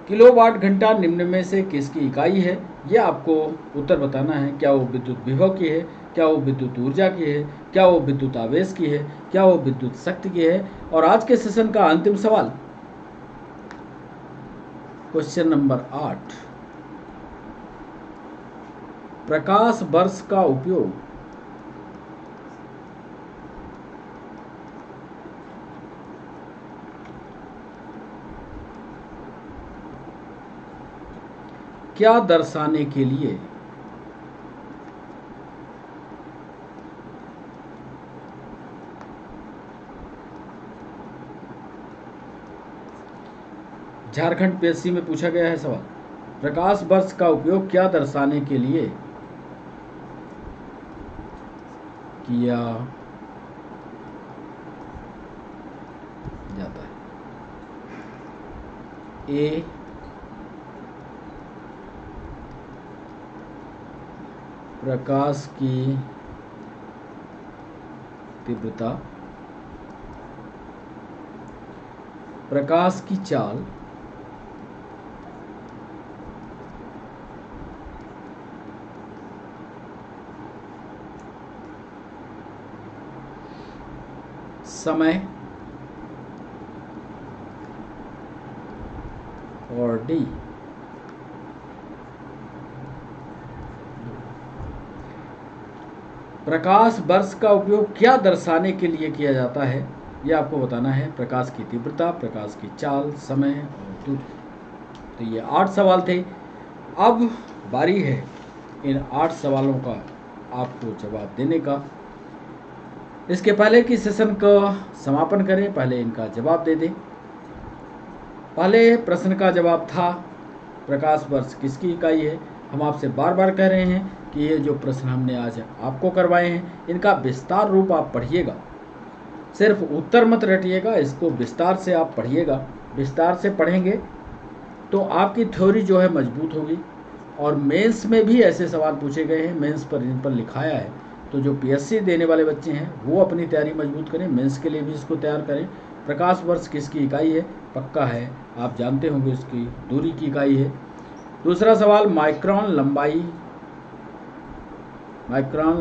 किलोवाट घंटा निम्न में से किसकी इकाई है? यह आपको उत्तर बताना है। क्या वो विद्युत विभव की है, क्या वो विद्युत ऊर्जा की है, क्या वो विद्युत आवेश की है, क्या वो विद्युत शक्ति की है। और आज के सेशन का अंतिम सवाल, क्वेश्चन नंबर 8, प्रकाश वर्ष का उपयोग क्या दर्शाने के लिए झारखंड पीएससी में पूछा गया है सवाल। प्रकाश वर्ष का उपयोग क्या दर्शाने के लिए किया जाता है? ए, प्रकाश की तीव्रता, प्रकाश की चाल, समय, और डी, प्रकाश वर्ष का उपयोग क्या दर्शाने के लिए किया जाता है, ये आपको बताना है। प्रकाश की तीव्रता, प्रकाश की चाल, समय और दूरी। तो ये 8 सवाल थे। अब बारी है इन 8 सवालों का आपको जवाब देने का। इसके पहले कि सेशन का समापन करें, पहले इनका जवाब दे दें। पहले प्रश्न का जवाब था प्रकाश वर्ष किसकी इकाई है। हम आपसे बार बार कह रहे हैं कि ये जो प्रश्न हमने आज आपको करवाए हैं, इनका विस्तार रूप आप पढ़िएगा, सिर्फ उत्तर मत रटिएगा, इसको विस्तार से आप पढ़िएगा। विस्तार से पढ़ेंगे तो आपकी थ्योरी जो है मजबूत होगी। और मेंस में भी ऐसे सवाल पूछे गए हैं, मेंस पर इन पर लिखाया है। तो जो पीएससी देने वाले बच्चे हैं वो अपनी तैयारी मजबूत करें, मेंस के लिए भी इसको तैयार करें। प्रकाश वर्ष किसकी इकाई है, पक्का है, आप जानते होंगे इसकी दूरी की इकाई है। दूसरा सवाल, माइक्रोन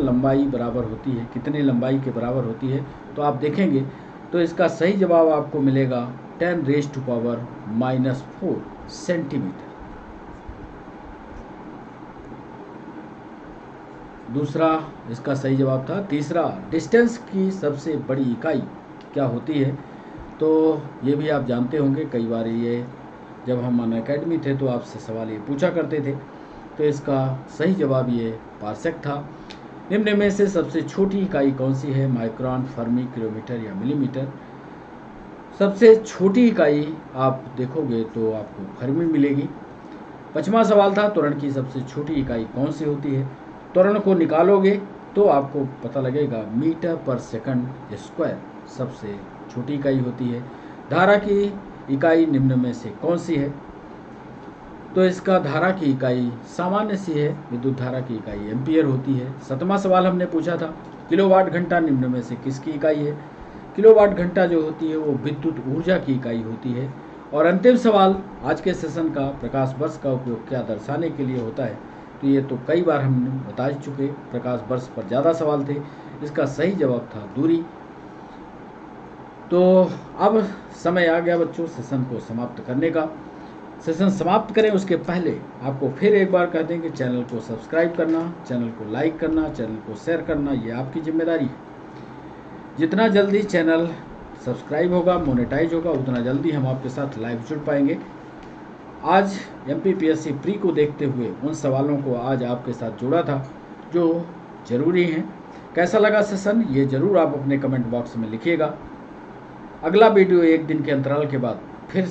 लंबाई बराबर होती है, कितने लंबाई के बराबर होती है। तो आप देखेंगे तो इसका सही जवाब आपको मिलेगा 10⁻⁻⁴ सेंटीमीटर। दूसरा इसका सही जवाब था। तीसरा, डिस्टेंस की सबसे बड़ी इकाई क्या होती है। तो ये भी आप जानते होंगे, कई बार ये जब हम अनअकैडमी थे तो आपसे सवाल ये पूछा करते थे। तो इसका सही जवाब ये पारसेक था। निम्न में से सबसे छोटी इकाई कौन सी है, माइक्रोन, फर्मी, किलोमीटर या मिलीमीटर। सबसे छोटी इकाई आप देखोगे तो आपको फर्मी मिलेगी। 5वां सवाल था, त्वरण की सबसे छोटी इकाई कौन सी होती है। त्वरण को निकालोगे तो आपको पता लगेगा मीटर पर सेकंड स्क्वायर सबसे छोटी इकाई होती है। धारा की इकाई निम्न में से कौन सी है। तो इसका धारा की इकाई सामान्य सी है, विद्युत धारा की इकाई एम्पियर होती है। 7वां सवाल हमने पूछा था, किलोवाट घंटा निम्न में से किसकी इकाई है। किलोवाट घंटा जो होती है वो विद्युत ऊर्जा की इकाई होती है। और अंतिम सवाल आज के सेशन का, प्रकाश वर्ष का उपयोग क्या दर्शाने के लिए होता है। तो ये तो कई बार हमने बता चुके, प्रकाश वर्ष पर ज़्यादा सवाल थे। इसका सही जवाब था दूरी। तो अब समय आ गया बच्चों सेशन को समाप्त करने का। सेशन समाप्त करें उसके पहले आपको फिर एक बार कह दें कि चैनल को सब्सक्राइब करना, चैनल को लाइक करना, चैनल को शेयर करना, ये आपकी जिम्मेदारी है। जितना जल्दी चैनल सब्सक्राइब होगा, मोनेटाइज होगा, उतना जल्दी हम आपके साथ लाइव जुड़ पाएंगे। आज MPPSC प्री को देखते हुए उन सवालों को आज आपके साथ जोड़ा था जो ज़रूरी हैं। कैसा लगा सेशन ये ज़रूर आप अपने कमेंट बॉक्स में लिखिएगा। अगला वीडियो एक दिन के अंतराल के बाद फिर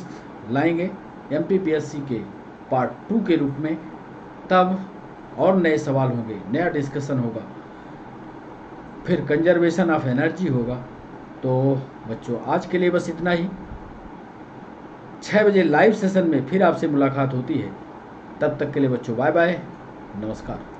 लाएंगे MPPSC के पार्ट 2 के रूप में। तब और नए सवाल होंगे, नया डिस्कशन होगा, फिर कंजर्वेशन ऑफ एनर्जी होगा। तो बच्चों आज के लिए बस इतना ही। 6 बजे लाइव सेशन में फिर आपसे मुलाकात होती है। तब तक के लिए बच्चों बाय बाय, नमस्कार।